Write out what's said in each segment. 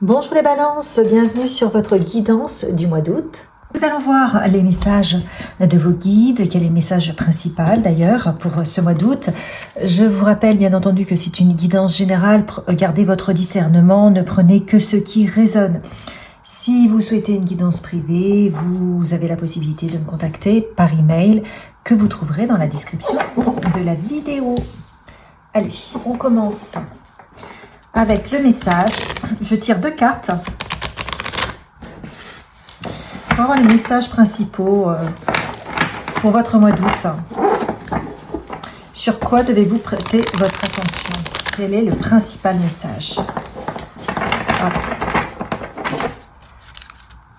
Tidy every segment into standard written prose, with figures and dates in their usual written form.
Bonjour les balances, bienvenue sur votre guidance du mois d'août. Nous allons voir les messages de vos guides, quel est le message principal d'ailleurs pour ce mois d'août. Je vous rappelle bien entendu que c'est une guidance générale, gardez votre discernement, ne prenez que ce qui résonne. Si vous souhaitez une guidance privée, vous avez la possibilité de me contacter par email que vous trouverez dans la description de la vidéo. Allez, on commence avec le message. Je tire 2 cartes pour avoir les messages principaux pour votre mois d'août. Sur quoi devez-vous prêter votre attention? Quel est le principal message?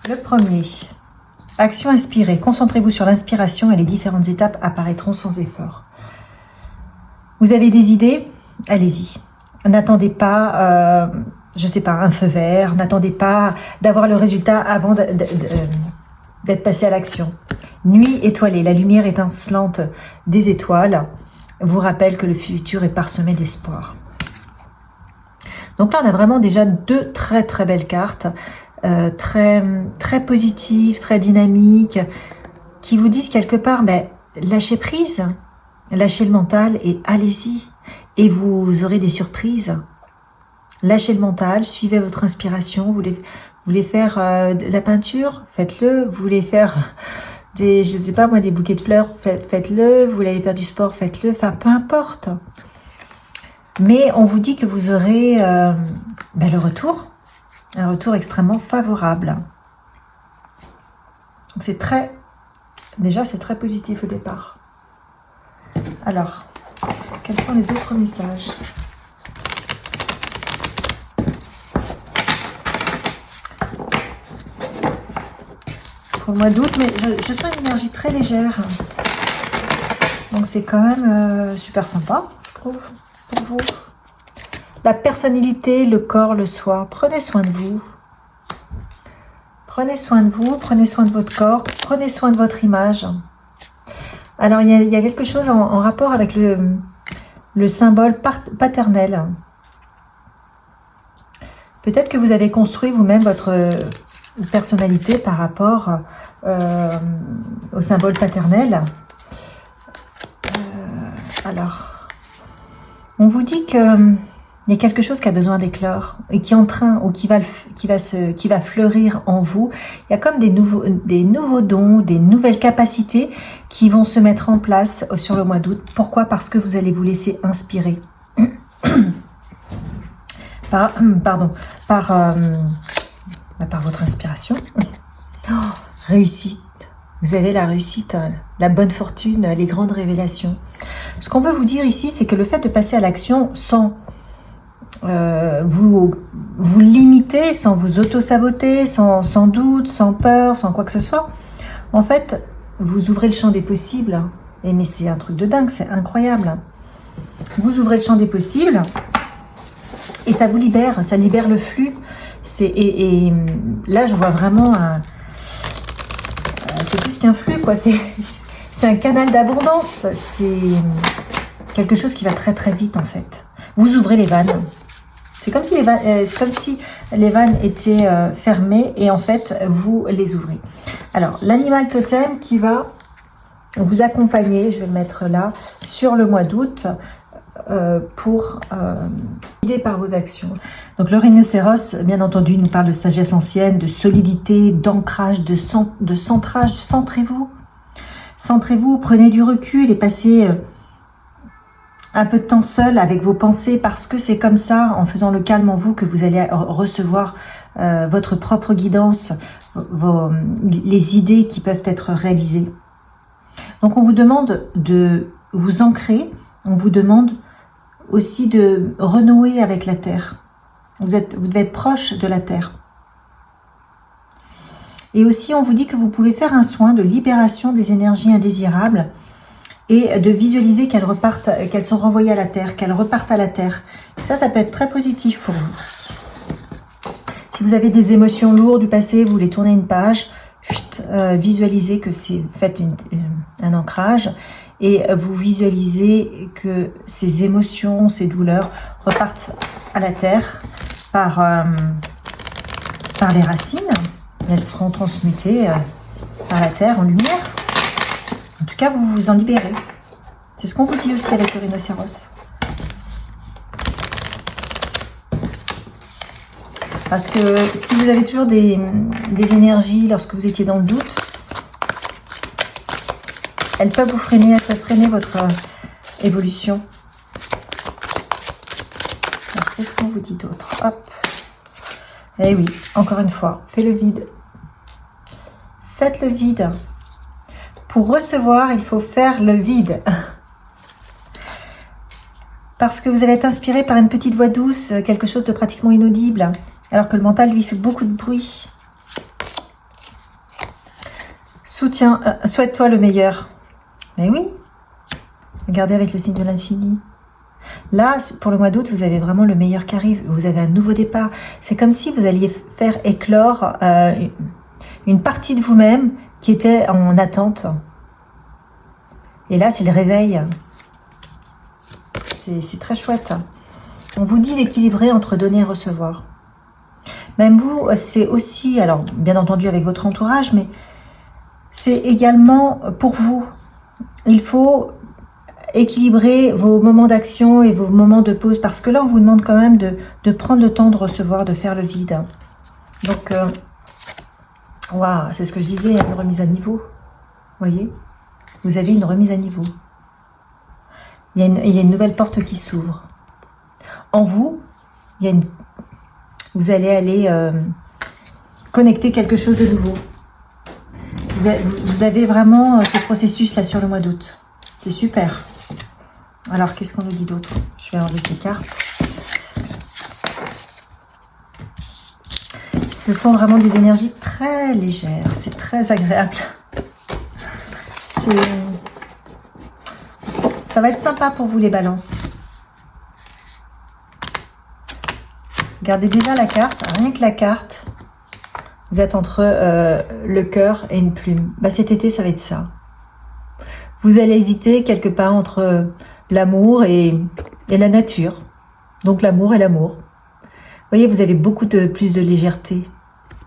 Le premier, action inspirée. Concentrez-vous sur l'inspiration et les différentes étapes apparaîtront sans effort. Vous avez des idées? Allez-y. N'attendez pas, je sais pas, un feu vert. N'attendez pas d'avoir le résultat avant d'être passé à l'action. Nuit étoilée, la lumière étincelante des étoiles vous rappelle que le futur est parsemé d'espoir. Donc là, on a vraiment déjà 2 très très belles cartes, très positives, très dynamiques, qui vous disent quelque part, lâchez prise, lâchez le mental et allez-y. Et vous aurez des surprises. Lâchez le mental, suivez votre inspiration. Vous voulez faire de la peinture, faites-le. Vous voulez faire des, je sais pas moi, des bouquets de fleurs, faites-le. Vous voulez aller faire du sport, faites-le. Enfin, peu importe. Mais on vous dit que vous aurez le retour, un retour extrêmement favorable. C'est très positif au départ. Alors, quels sont les autres messages? Pour le mois d'août, mais je sens une énergie très légère. Donc c'est quand même super sympa, je trouve, pour vous. La personnalité, le corps, le soi. Prenez soin de vous. Prenez soin de vous, prenez soin de votre corps, prenez soin de votre image. Alors, il y a quelque chose en rapport avec le symbole paternel. Peut-être que vous avez construit vous-même votre personnalité par rapport au symbole paternel. Alors, on vous dit que il y a quelque chose qui a besoin d'éclore et qui est en train ou qui va fleurir en vous. Il y a comme des nouveaux dons, des nouvelles capacités qui vont se mettre en place sur le mois d'août. Pourquoi? Parce que vous allez vous laisser inspirer par votre inspiration. Réussite. Vous avez la réussite, la bonne fortune, les grandes révélations. Ce qu'on veut vous dire ici, c'est que le fait de passer à l'action sans vous limiter, sans vous auto-saboter, sans doute, sans peur, sans quoi que ce soit, en fait, vous ouvrez le champ des possibles. Mais c'est un truc de dingue, c'est incroyable. Vous ouvrez le champ des possibles et ça vous libère, ça libère le flux. Et là, je vois vraiment c'est plus qu'un flux, quoi. C'est un canal d'abondance. C'est quelque chose qui va très très vite, en fait. Vous ouvrez les vannes. C'est comme si les vannes étaient fermées et en fait, vous les ouvrez. Alors, l'animal totem qui va vous accompagner, je vais le mettre là, sur le mois d'août pour guider par vos actions. Donc, le rhinocéros, bien entendu, nous parle de sagesse ancienne, de solidité, d'ancrage, de centrage. Centrez-vous. Centrez-vous, prenez du recul et passez un peu de temps seul avec vos pensées, parce que c'est comme ça, en faisant le calme en vous, que vous allez recevoir votre propre guidance, les idées qui peuvent être réalisées. Donc on vous demande de vous ancrer, on vous demande aussi de renouer avec la terre. Vous devez être proche de la terre. Et aussi on vous dit que vous pouvez faire un soin de libération des énergies indésirables, et de visualiser qu'elles sont renvoyées à la terre, qu'elles repartent à la terre. Ça peut être très positif pour vous. Si vous avez des émotions lourdes du passé, vous voulez tourner une page, visualisez que faites un ancrage et vous visualisez que ces émotions, ces douleurs repartent à la terre par par les racines. Elles seront transmutées par la terre en lumière. En tout cas, vous vous en libérez. C'est ce qu'on vous dit aussi avec le rhinocéros. Parce que si vous avez toujours des énergies lorsque vous étiez dans le doute, elles peuvent vous freiner, elles peuvent freiner votre évolution. Alors, qu'est-ce qu'on vous dit d'autre? Hop. Eh oui, encore une fois, faites le vide. Faites le vide. Pour recevoir, il faut faire le vide. Parce que vous allez être inspiré par une petite voix douce, quelque chose de pratiquement inaudible, alors que le mental, lui, fait beaucoup de bruit. Soutiens, souhaite-toi le meilleur. Mais oui, regardez avec le signe de l'infini. Là, pour le mois d'août, vous avez vraiment le meilleur qui arrive. Vous avez un nouveau départ. C'est comme si vous alliez faire éclore une partie de vous-même qui était en attente. Et là, c'est le réveil. C'est très chouette. On vous dit d'équilibrer entre donner et recevoir. Même vous, c'est aussi, alors bien entendu avec votre entourage, mais c'est également pour vous. Il faut équilibrer vos moments d'action et vos moments de pause, parce que là, on vous demande quand même de prendre le temps de recevoir, de faire le vide. Donc, waouh, c'est ce que je disais, il y a une remise à niveau. Vous voyez, vous avez une remise à niveau. Il y a une nouvelle porte qui s'ouvre. En vous, vous allez aller connecter quelque chose de nouveau. Vous avez vraiment ce processus-là sur le mois d'août. C'est super. Alors, qu'est-ce qu'on nous dit d'autre? Je vais enlever ces cartes. Ce sont vraiment des énergies très légères. C'est très agréable. Ça va être sympa pour vous, les balances. Regardez déjà la carte. Rien que la carte, vous êtes entre le cœur et une plume. Bah, cet été, ça va être ça. Vous allez hésiter quelque part entre l'amour et la nature. Donc l'amour et l'amour. Vous voyez, vous avez beaucoup plus de légèreté.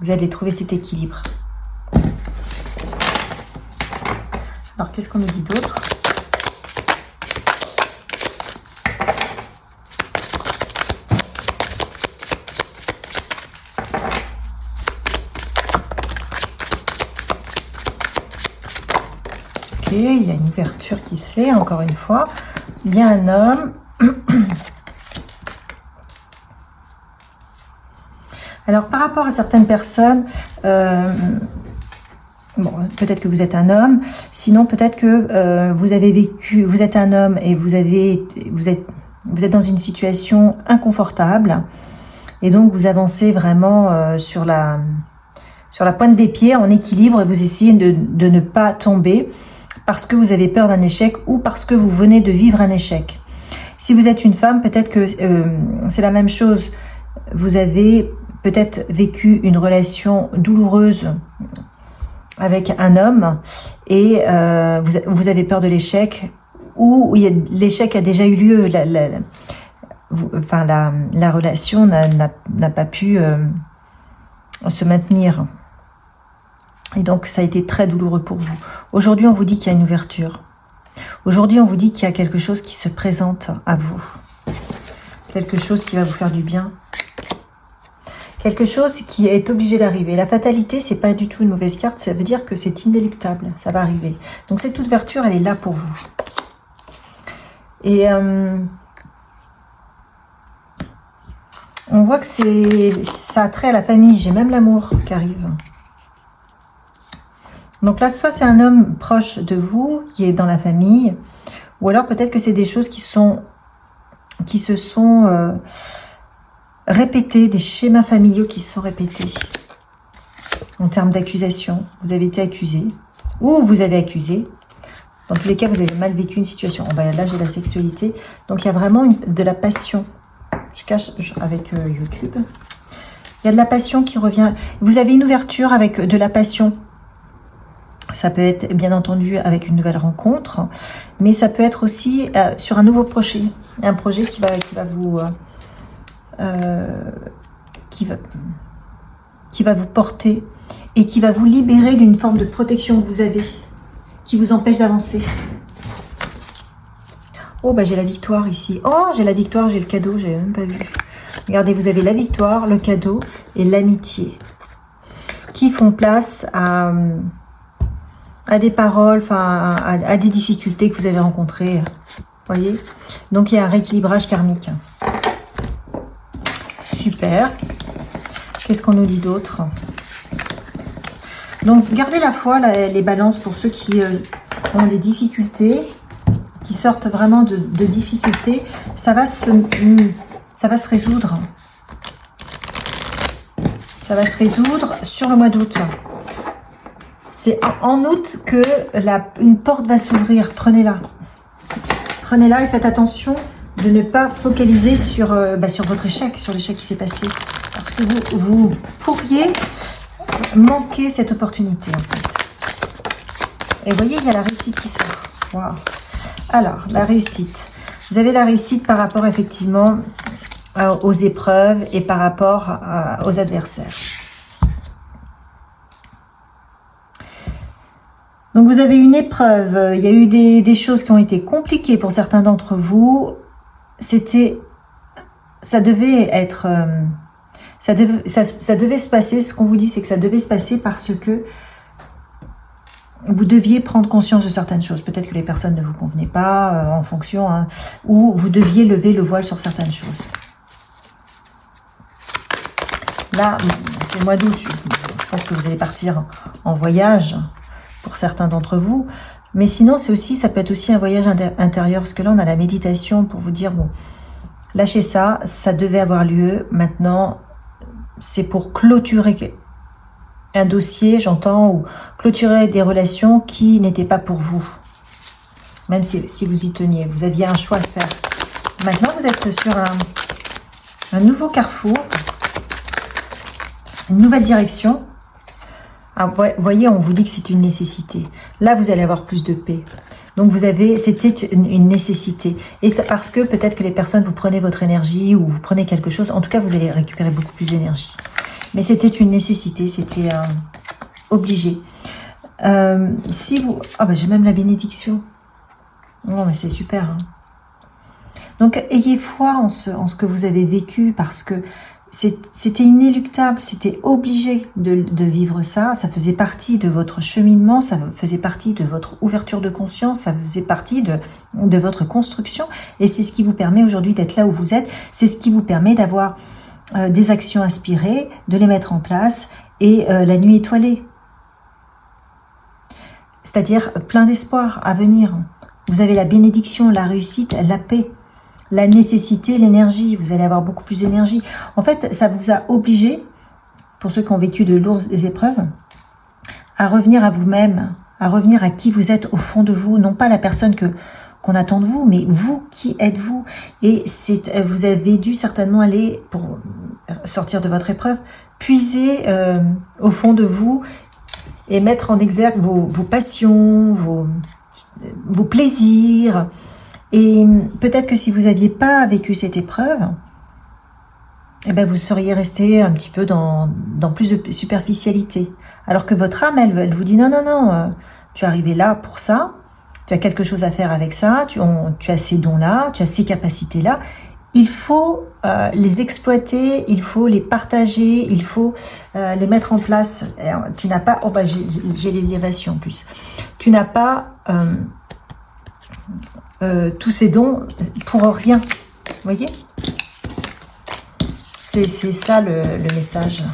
Vous allez trouver cet équilibre. Alors, qu'est-ce qu'on nous dit d'autre? Ok, il y a une ouverture qui se fait, encore une fois. Il y a un homme. Alors, par rapport à certaines personnes, bon, peut-être que vous êtes un homme, sinon peut-être que vous avez vécu, vous êtes un homme et vous êtes dans une situation inconfortable, et donc vous avancez vraiment sur la pointe des pieds, en équilibre, et vous essayez de ne pas tomber parce que vous avez peur d'un échec ou parce que vous venez de vivre un échec. Si vous êtes une femme, peut-être que c'est la même chose. Vous avez peut-être vécu une relation douloureuse avec un homme et vous avez peur de l'échec, ou l'échec a déjà eu lieu, la relation n'a pas pu se maintenir. Et donc, ça a été très douloureux pour vous. Aujourd'hui, on vous dit qu'il y a une ouverture. Aujourd'hui, on vous dit qu'il y a quelque chose qui se présente à vous. Quelque chose qui va vous faire du bien. Quelque chose qui est obligé d'arriver. La fatalité, c'est pas du tout une mauvaise carte. Ça veut dire que c'est inéluctable. Ça va arriver. Donc, cette ouverture, elle est là pour vous. Et on voit que ça a trait à la famille. J'ai même l'amour qui arrive. Donc là, soit c'est un homme proche de vous, qui est dans la famille, ou alors peut-être que c'est des choses qui se sont répétées, des schémas familiaux qui se sont répétés. En termes d'accusation, vous avez été accusé, ou vous avez accusé. Dans tous les cas, vous avez mal vécu une situation. Là, j'ai la sexualité. Donc, il y a vraiment de la passion. Je cache avec YouTube. Il y a de la passion qui revient. Vous avez une ouverture avec de la passion. Ça peut être, bien entendu, avec une nouvelle rencontre, mais ça peut être aussi sur un nouveau projet. Un projet qui va qui va vous porter et qui va vous libérer d'une forme de protection que vous avez, qui vous empêche d'avancer. Oh, bah j'ai la victoire ici. Oh, j'ai la victoire, j'ai le cadeau, j'ai même pas vu. Regardez, vous avez la victoire, le cadeau et l'amitié qui font place à des paroles, enfin à des difficultés que vous avez rencontrées. Voyez? Donc il y a un rééquilibrage karmique. Super. Qu'est-ce qu'on nous dit d'autre? Donc gardez la foi, les balances, pour ceux qui ont des difficultés, qui sortent vraiment de difficultés. Ça va se résoudre. Ça va se résoudre sur le mois d'août. C'est en août que une porte va s'ouvrir. Prenez-la. Prenez-la et faites attention de ne pas focaliser sur votre échec, sur l'échec qui s'est passé. Parce que vous pourriez manquer cette opportunité, en fait. Et vous voyez, il y a la réussite qui sort. Wow. Alors, la réussite. Vous avez la réussite par rapport, effectivement, aux épreuves et par rapport aux adversaires. Donc vous avez une épreuve, il y a eu des choses qui ont été compliquées pour certains d'entre vous. Ça devait être, ça devait se passer. Ce qu'on vous dit, c'est que ça devait se passer parce que vous deviez prendre conscience de certaines choses. Peut-être que les personnes ne vous convenaient pas en fonction, hein, ou vous deviez lever le voile sur certaines choses. Là, c'est le mois d'août. Je pense que vous allez partir en voyage pour certains d'entre vous. Mais sinon, ça peut être aussi un voyage intérieur. Parce que là, on a la méditation pour vous dire, bon, lâchez ça. Ça devait avoir lieu. Maintenant, c'est pour clôturer un dossier, j'entends, ou clôturer des relations qui n'étaient pas pour vous. Même si vous y teniez. Vous aviez un choix à faire. Maintenant, vous êtes sur un nouveau carrefour. Une nouvelle direction. Ah, vous voyez, on vous dit que c'est une nécessité. Là, vous allez avoir plus de paix. Donc, c'était une nécessité. Et c'est parce que peut-être que les personnes, vous prenez votre énergie ou vous prenez quelque chose. En tout cas, vous allez récupérer beaucoup plus d'énergie. Mais c'était une nécessité, c'était obligé. Si vous... Ah, j'ai même la bénédiction. Non, mais c'est super. Hein. Donc, ayez foi en ce que vous avez vécu parce que c'était inéluctable, c'était obligé de vivre ça. Ça faisait partie de votre cheminement, ça faisait partie de votre ouverture de conscience, ça faisait partie de votre construction. Et c'est ce qui vous permet aujourd'hui d'être là où vous êtes. C'est ce qui vous permet d'avoir des actions inspirées, de les mettre en place et la nuit étoilée. C'est-à-dire plein d'espoir à venir. Vous avez la bénédiction, la réussite, la paix. La nécessité, l'énergie, vous allez avoir beaucoup plus d'énergie. En fait, ça vous a obligé, pour ceux qui ont vécu de lourdes épreuves, à revenir à vous-même, à revenir à qui vous êtes au fond de vous, non pas la personne qu'on attend de vous, mais vous, qui êtes-vous? Et vous avez dû certainement aller, pour sortir de votre épreuve, puiser au fond de vous et mettre en exergue vos passions, vos plaisirs. Et peut-être que si vous n'aviez pas vécu cette épreuve, eh ben vous seriez resté un petit peu dans plus de superficialité. Alors que votre âme, elle vous dit non, non, non, tu es arrivé là pour ça, tu as quelque chose à faire avec ça, tu as ces dons-là, tu as ces capacités-là. Il faut les exploiter, il faut les partager, il faut les mettre en place. Tu n'as pas... Oh bah j'ai l'élévation en plus. Tu n'as pas... tous ces dons pour rien, vous voyez, c'est ça le message.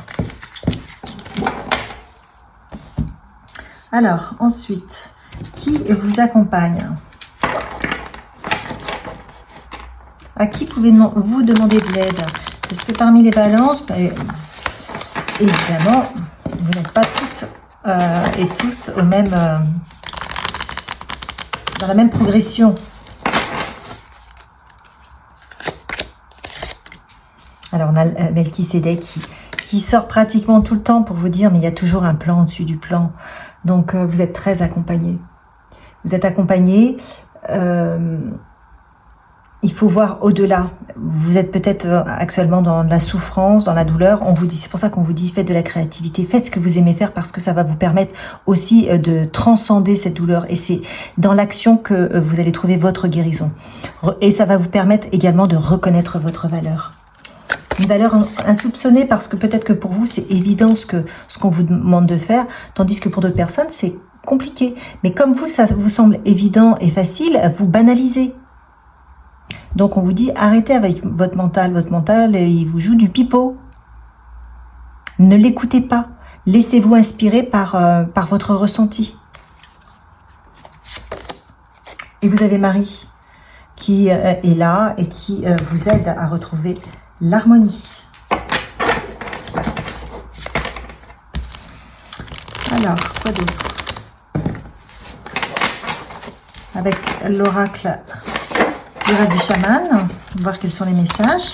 Alors ensuite, qui vous accompagne? À qui pouvez-vous demander de l'aide? Parce que parmi les balances, évidemment, vous n'êtes pas toutes et tous au même dans la même progression. Alors on a Melchisédek qui sort pratiquement tout le temps pour vous dire mais il y a toujours un plan au-dessus du plan. Donc vous êtes très accompagné. Vous êtes accompagné. il faut voir au-delà. Vous êtes peut-être actuellement dans la souffrance, dans la douleur. On vous dit, c'est pour ça qu'on vous dit, faites de la créativité, faites ce que vous aimez faire parce que ça va vous permettre aussi de transcender cette douleur. Et c'est dans l'action que vous allez trouver votre guérison. Et ça va vous permettre également de reconnaître votre valeur. Une valeur insoupçonnée parce que peut-être que pour vous, c'est évident ce qu'on vous demande de faire, tandis que pour d'autres personnes, c'est compliqué. Mais comme vous, ça vous semble évident et facile, vous banalisez. Donc on vous dit, arrêtez avec votre mental. Votre mental, il vous joue du pipeau. Ne l'écoutez pas. Laissez-vous inspirer par votre ressenti. Et vous avez Marie qui est là et qui vous aide à retrouver l'harmonie. Alors, quoi d'autre? Avec l'oracle du chaman, on va voir quels sont les messages.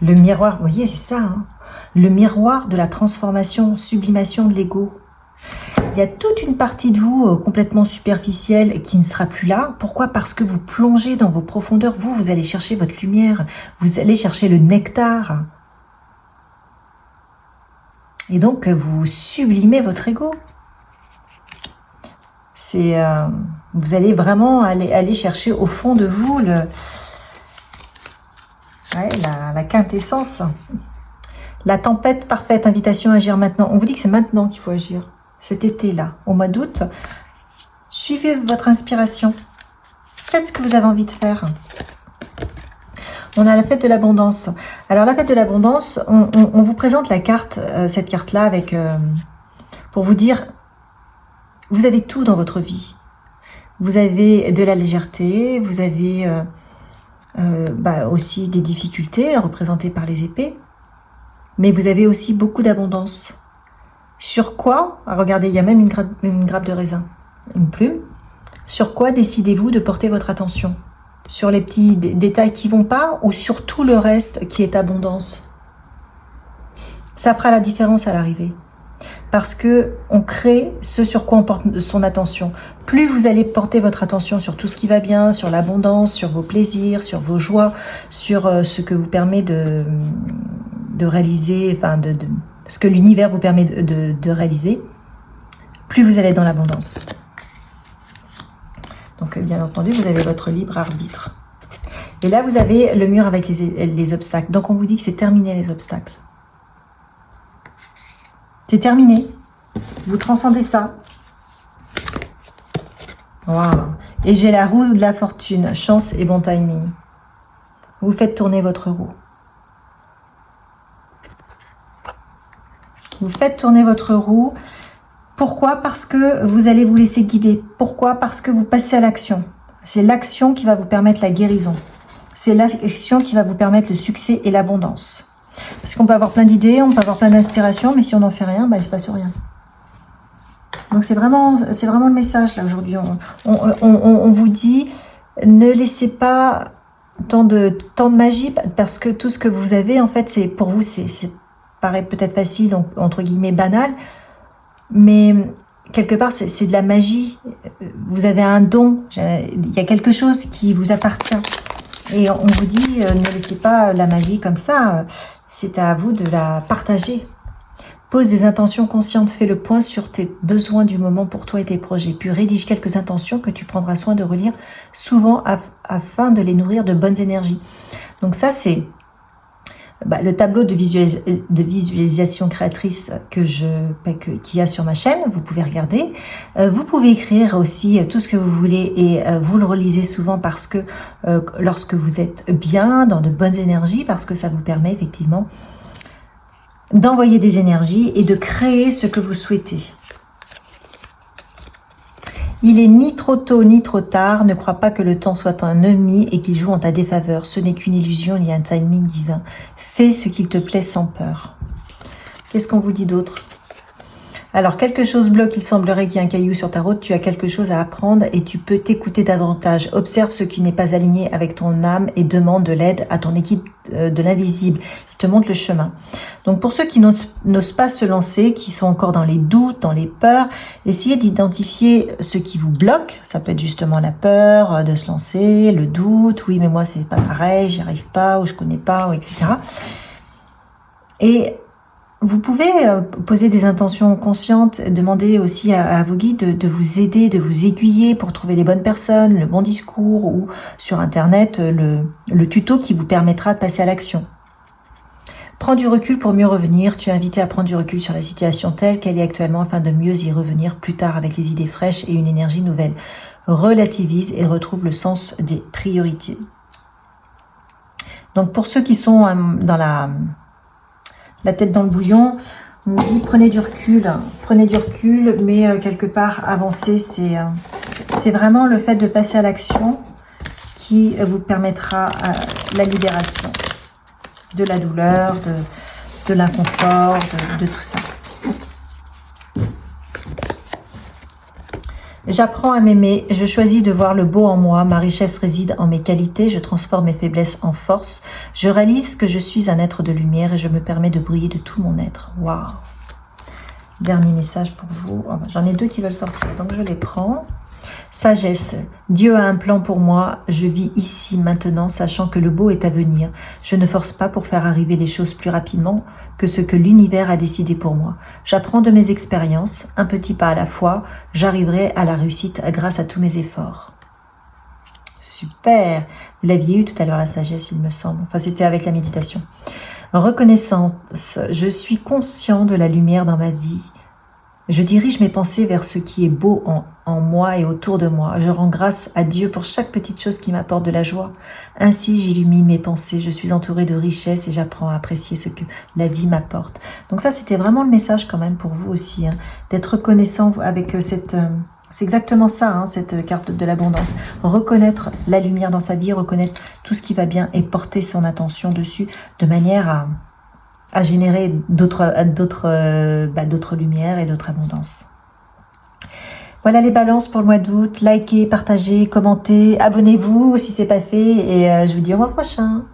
Le miroir, vous voyez, c'est ça, hein, le miroir de la transformation, sublimation de l'ego. Il y a toute une partie de vous complètement superficielle qui ne sera plus là. Pourquoi? Parce que vous plongez dans vos profondeurs. Vous allez chercher votre lumière. Vous allez chercher le nectar. Et donc, vous sublimez votre ego. C'est, vous allez vraiment aller chercher au fond de vous la quintessence. La tempête parfaite, invitation à agir maintenant. On vous dit que c'est maintenant qu'il faut agir. Cet été-là, au mois d'août, suivez votre inspiration. Faites ce que vous avez envie de faire. On a la fête de l'abondance. Alors la fête de l'abondance, on vous présente la carte, cette carte-là, avec pour vous dire, vous avez tout dans votre vie. Vous avez de la légèreté, vous avez aussi des difficultés représentées par les épées, mais vous avez aussi beaucoup d'abondance. Sur quoi, regardez, il y a même une grappe de raisin, une plume. Sur quoi décidez-vous de porter votre attention? Sur les petits détails qui vont pas ou sur tout le reste qui est abondance? Ça fera la différence à l'arrivée. Parce que on crée ce sur quoi on porte son attention. Plus vous allez porter votre attention sur tout ce qui va bien, sur l'abondance, sur vos plaisirs, sur vos joies, sur ce que vous permet de réaliser, enfin ce que l'univers vous permet de réaliser, plus vous allez être dans l'abondance. Donc, bien entendu, vous avez votre libre arbitre. Et là, vous avez le mur avec les obstacles. Donc, on vous dit que c'est terminé, les obstacles. C'est terminé. Vous transcendez ça. Wow. Et j'ai la roue de la fortune. Chance et bon timing. Vous faites tourner votre roue. Vous faites tourner votre roue. Pourquoi? Parce que vous allez vous laisser guider. Pourquoi? Parce que vous passez à l'action. C'est l'action qui va vous permettre la guérison. C'est l'action qui va vous permettre le succès et l'abondance. Parce qu'on peut avoir plein d'idées, on peut avoir plein d'inspirations, mais si on n'en fait rien, il ne se passe rien. Donc c'est vraiment le message là aujourd'hui. On vous dit, ne laissez pas tant de magie, parce que tout ce que vous avez, en fait, c'est pour vous, c'est paraît peut-être facile, entre guillemets banal, mais quelque part, c'est de la magie. Vous avez un don. Il y a quelque chose qui vous appartient. Et on vous dit, ne laissez pas la magie comme ça. C'est à vous de la partager. Pose des intentions conscientes. Fais le point sur tes besoins du moment pour toi et tes projets. Puis rédige quelques intentions que tu prendras soin de relire souvent afin de les nourrir de bonnes énergies. Donc ça, c'est le tableau de visualisation créatrice qu'il y a sur ma chaîne. Vous pouvez regarder. Vous pouvez écrire aussi tout ce que vous voulez et vous le relisez souvent parce que lorsque vous êtes bien, dans de bonnes énergies, parce que ça vous permet effectivement d'envoyer des énergies et de créer ce que vous souhaitez. Il est ni trop tôt ni trop tard, ne crois pas que le temps soit un ennemi et qu'il joue en ta défaveur. Ce n'est qu'une illusion, il y a un timing divin. Fais ce qu'il te plaît sans peur. Qu'est-ce qu'on vous dit d'autre? Alors, quelque chose bloque, il semblerait qu'il y ait un caillou sur ta route, tu as quelque chose à apprendre et tu peux t'écouter davantage. Observe ce qui n'est pas aligné avec ton âme et demande de l'aide à ton équipe de l'invisible qui te montre le chemin. Donc, pour ceux qui n'osent pas se lancer, qui sont encore dans les doutes, dans les peurs, essayez d'identifier ce qui vous bloque. Ça peut être justement la peur de se lancer, le doute, oui, mais moi, c'est pas pareil, j'y arrive pas, ou je connais pas, ou etc. Et vous pouvez poser des intentions conscientes, demander aussi à vos guides de vous aider, de vous aiguiller pour trouver les bonnes personnes, le bon discours ou sur Internet, le tuto qui vous permettra de passer à l'action. Prends du recul pour mieux revenir. Tu es invité à prendre du recul sur la situation telle qu'elle est actuellement afin de mieux y revenir plus tard avec les idées fraîches et une énergie nouvelle. Relativise et retrouve le sens des priorités. Donc pour ceux qui sont dans la tête dans le bouillon, on dit prenez du recul, mais quelque part avancer, c'est vraiment le fait de passer à l'action qui vous permettra la libération de la douleur, de l'inconfort, de tout ça. J'apprends à m'aimer, je choisis de voir le beau en moi, ma richesse réside en mes qualités, je transforme mes faiblesses en force, je réalise que je suis un être de lumière et je me permets de briller de tout mon être. Waouh! Dernier message pour vous. Oh, j'en ai 2 qui veulent sortir, donc je les prends. Sagesse, Dieu a un plan pour moi, je vis ici maintenant, sachant que le beau est à venir. Je ne force pas pour faire arriver les choses plus rapidement que ce que l'univers a décidé pour moi. J'apprends de mes expériences, un petit pas à la fois, j'arriverai à la réussite grâce à tous mes efforts. Super! Vous l'aviez eu tout à l'heure, la sagesse, il me semble. Enfin, c'était avec la méditation. Reconnaissance, je suis conscient de la lumière dans ma vie. Je dirige mes pensées vers ce qui est beau en moi et autour de moi. Je rends grâce à Dieu pour chaque petite chose qui m'apporte de la joie. Ainsi, j'illumine mes pensées. Je suis entourée de richesses et j'apprends à apprécier ce que la vie m'apporte. Donc ça, c'était vraiment le message quand même pour vous aussi, hein, d'être reconnaissant avec cette... c'est exactement ça, hein, cette carte de l'abondance. Reconnaître la lumière dans sa vie, reconnaître tout ce qui va bien et porter son attention dessus de manière à générer d'autres lumières et d'autres abondances. Voilà les balances pour le mois d'août. Likez, partagez, commentez, abonnez-vous si ce n'est pas fait et je vous dis au mois prochain.